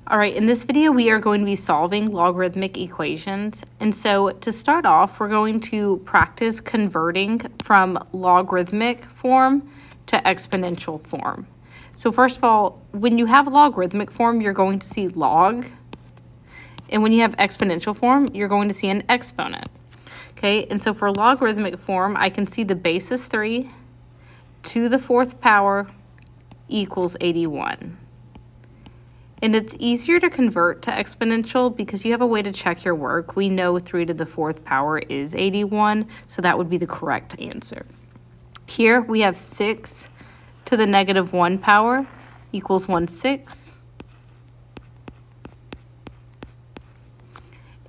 All right, in this video, we are going to be solving logarithmic equations. And so to start off, we're going to practice converting from logarithmic form to exponential form. So first of all, when you have logarithmic form, you're going to see log. And when you have exponential form, you're going to see an exponent. Okay, and so for logarithmic form, I can see the base is 3 to the 4th power equals 81. And it's easier to convert to exponential because you have a way to check your work. We know 3 to the 4th power is 81, so that would be the correct answer. Here we have 6 to the negative 1 power equals 1/6.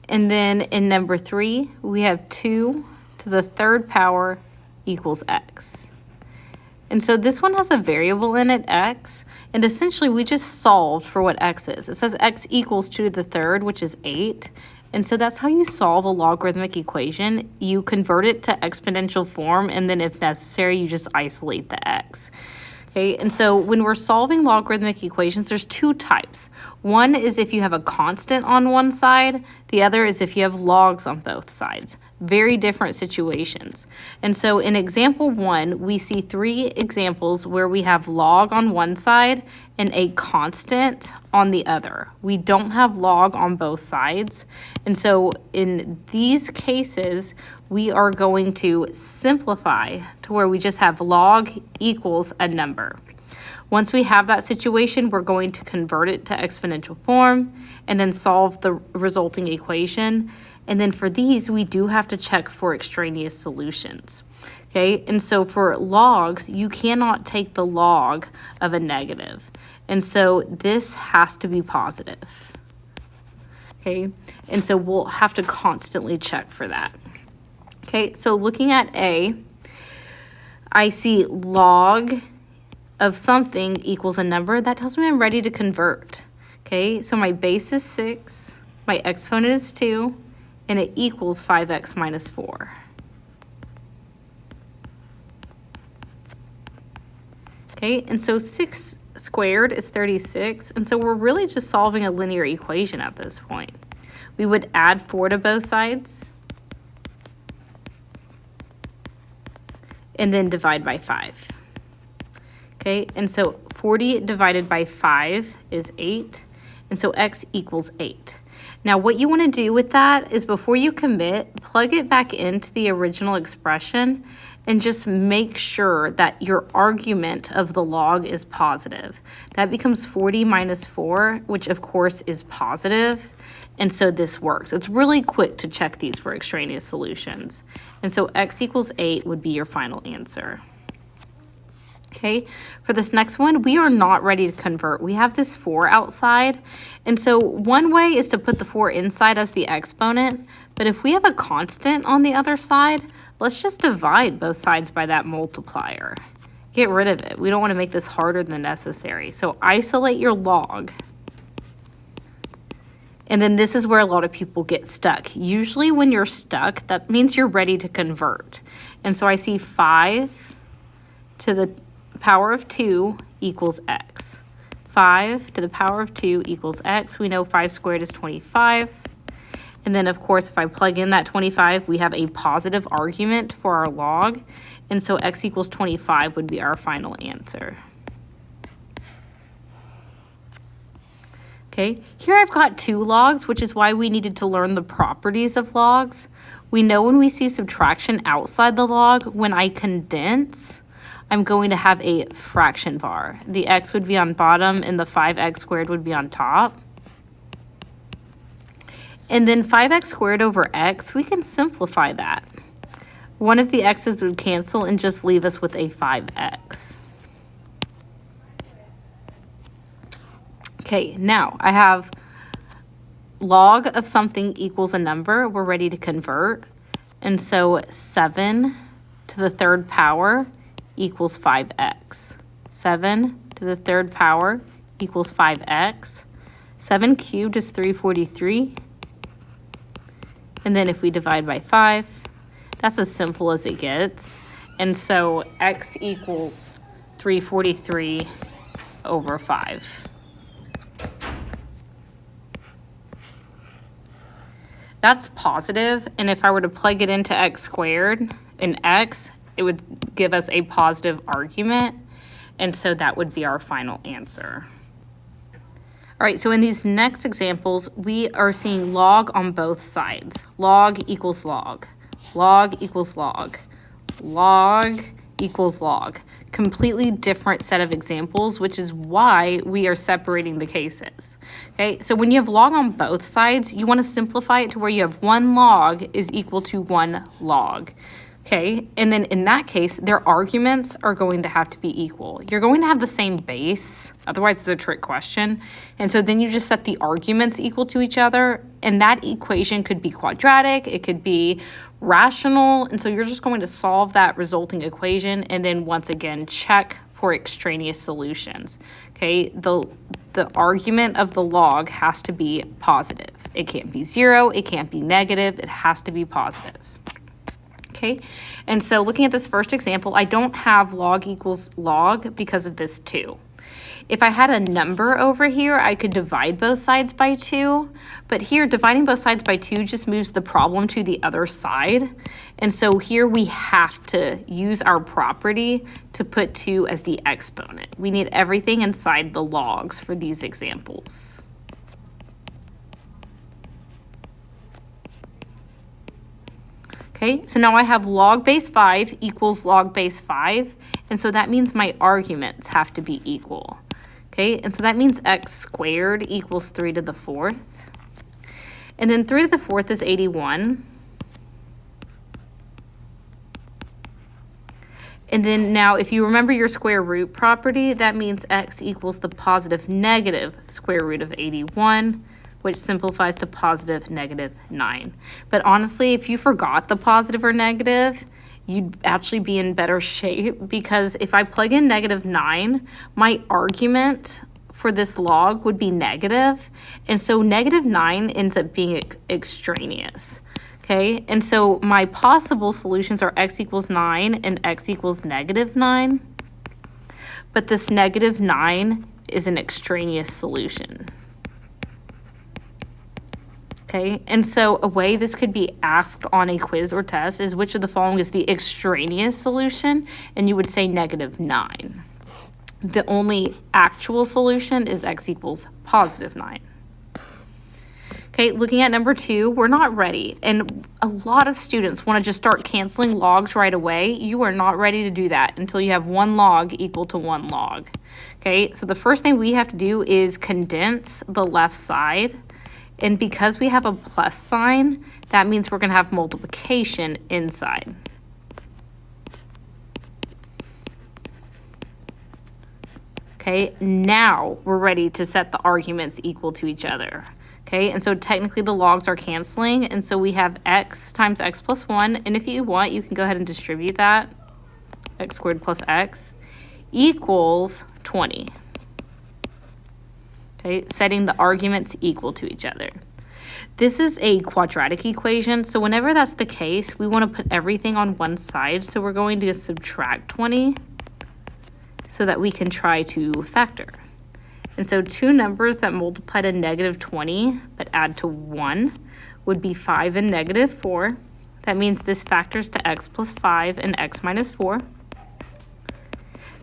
And then in number 3, we have 2 to the 3rd power equals x. And so this one has a variable in it, x, and essentially we just solved for what x is. It says x equals 2 to the 3rd, which is 8. And so that's how you solve a logarithmic equation. You convert it to exponential form, and then if necessary, you just isolate the x. Okay, and so when we're solving logarithmic equations, there's 2 types. One is if you have a constant on one side, the other is if you have logs on both sides. Very different situations. And so in example 1, we see 3 examples where we have log on one side and a constant on the other. We don't have log on both sides. And so in these cases, we are going to simplify to where we just have log equals a number. Once we have that situation, we're going to convert it to exponential form and then solve the resulting equation. And then for these, we do have to check for extraneous solutions. Okay, and so for logs, you cannot take the log of a negative. And so this has to be positive. Okay, and so we'll have to constantly check for that. Okay, so looking at A, I see log of something equals a number. That tells me I'm ready to convert. Okay, so my base is 6, my exponent is 2, and it equals 5x minus 4. Okay, and so 6 squared is 36, and so we're really just solving a linear equation at this point. We would add 4 to both sides, and then divide by 5. Okay, and so 40 divided by 5 is 8, and so x equals 8. Now what you want to do with that is before you commit, plug it back into the original expression and just make sure that your argument of the log is positive. That becomes 40 minus 4, which of course is positive. And so this works. It's really quick to check these for extraneous solutions. And so x equals 8 would be your final answer. Okay, for this next one, we are not ready to convert. We have this 4 outside. And so one way is to put the 4 inside as the exponent. But if we have a constant on the other side, let's just divide both sides by that multiplier. Get rid of it. We don't want to make this harder than necessary. So isolate your log. And then this is where a lot of people get stuck. Usually when you're stuck, that means you're ready to convert. And so I see 5 to the power of 2 equals x. 5 to the power of 2 equals x. We know 5 squared is 25. And then, of course, if I plug in that 25, we have a positive argument for our log. And so x equals 25 would be our final answer. Okay, here I've got 2 logs, which is why we needed to learn the properties of logs. We know when we see subtraction outside the log, when I condense, I'm going to have a fraction bar. The x would be on bottom and the 5x squared would be on top. And then 5x squared over x, we can simplify that. One of the x's would cancel and just leave us with a 5x. Okay, now I have log of something equals a number. We're ready to convert. And so 7 to the 3rd power equals 5x. 7 to the 3rd power equals 5x. 7 cubed is 343. And then if we divide by 5, that's as simple as it gets. And so x equals 343 over 5. that's positive, and if I were to plug it into x squared in x, it would give us a positive argument, and so that would be our final answer. All right, so in these next examples, we are seeing log on both sides. Log equals log, log equals log, log equals log. Completely different set of examples, which is why we are separating the cases. Okay, so when you have log on both sides, you want to simplify it to where you have 1 log is equal to 1 log. Okay, and then in that case, their arguments are going to have to be equal. You're going to have the same base, otherwise it's a trick question. And so then you just set the arguments equal to each other, and that equation could be quadratic, it could be rational, and so you're just going to solve that resulting equation and then once again check for extraneous solutions. Okay, the argument of the log has to be positive. It can't be 0, it can't be negative, it has to be positive. Okay, and so looking at this first example, I don't have log equals log because of this 2. If I had a number over here, I could divide both sides by 2, but here dividing both sides by 2 just moves the problem to the other side. And so here we have to use our property to put 2 as the exponent. We need everything inside the logs for these examples. Okay, so now I have log base 5 equals log base 5, and so that means my arguments have to be equal. Okay, and so that means x squared equals 3 to the 4th. And then 3 to the 4th is 81. And then now if you remember your square root property, that means x equals the positive negative square root of 81, which simplifies to positive negative 9. But honestly, if you forgot the positive or negative, you'd actually be in better shape, because if I plug in negative 9, my argument for this log would be negative, and so negative 9 ends up being extraneous. Okay, and so my possible solutions are x equals 9 and x equals negative 9, but this negative 9 is an extraneous solution. Okay, and so a way this could be asked on a quiz or test is which of the following is the extraneous solution, and you would say negative 9. The only actual solution is x equals positive 9. Okay, looking at number 2, we're not ready, and a lot of students want to just start canceling logs right away. You are not ready to do that until you have 1 log equal to 1 log. Okay, so the first thing we have to do is condense the left side. And because we have a plus sign, that means we're going to have multiplication inside. Okay, now we're ready to set the arguments equal to each other. Okay, and so technically the logs are canceling, and so we have x times x plus 1, and if you want, you can go ahead and distribute that. X squared plus x equals 20. Okay, setting the arguments equal to each other. This is a quadratic equation, so whenever that's the case, we want to put everything on one side, so we're going to subtract 20 so that we can try to factor. And so 2 numbers that multiply to negative 20 but add to 1 would be 5 and negative 4. That means this factors to x plus 5 and x minus 4.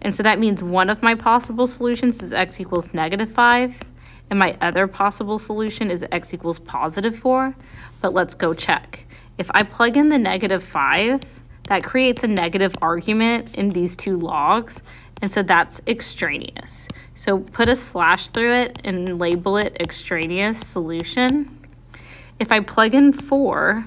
And so that means one of my possible solutions is x equals negative 5, and my other possible solution is x equals positive 4. But let's go check. If I plug in the negative 5, that creates a negative argument in these 2 logs, and so that's extraneous. So put a slash through it and label it extraneous solution. If I plug in 4,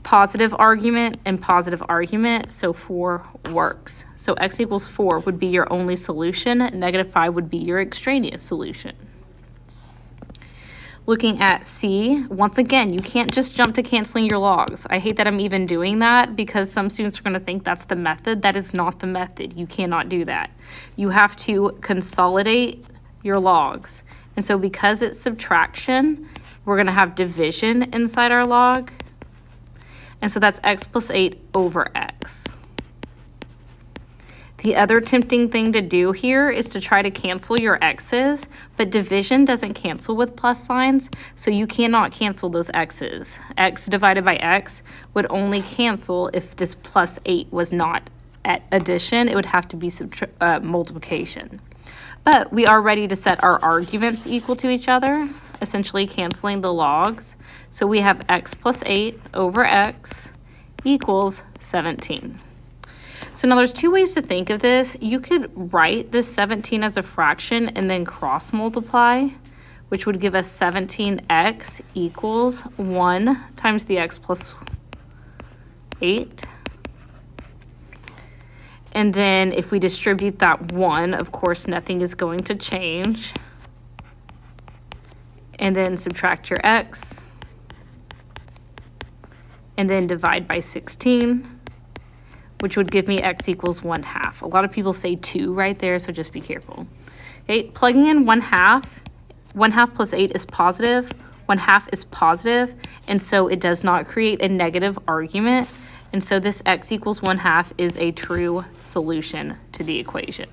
positive argument and positive argument, so 4 works. So x equals 4 would be your only solution, negative 5 would be your extraneous solution. Looking at C, once again, you can't just jump to canceling your logs. I hate that I'm even doing that because some students are going to think that's the method. That is not the method. You cannot do that. You have to consolidate your logs. And so because it's subtraction, we're going to have division inside our log. And so that's x plus 8 over x. The other tempting thing to do here is to try to cancel your x's, but division doesn't cancel with plus signs, so you cannot cancel those x's. X divided by x would only cancel if this plus 8 was not at addition. It would have to be multiplication. But we are ready to set our arguments equal to each other, essentially canceling the logs. So we have x plus 8 over x equals 17. So now there's two ways to think of this. You could write this 17 as a fraction and then cross multiply, which would give us 17x equals 1 times the x plus 8. And then if we distribute that 1, of course, nothing is going to change. And then subtract your x. And then divide by 16. Which would give me x equals 1/2. A lot of people say 2 right there, so just be careful. Okay, plugging in 1/2, 1/2 plus 8 is positive, 1/2 is positive, and so it does not create a negative argument, and so this x equals 1/2 is a true solution to the equation.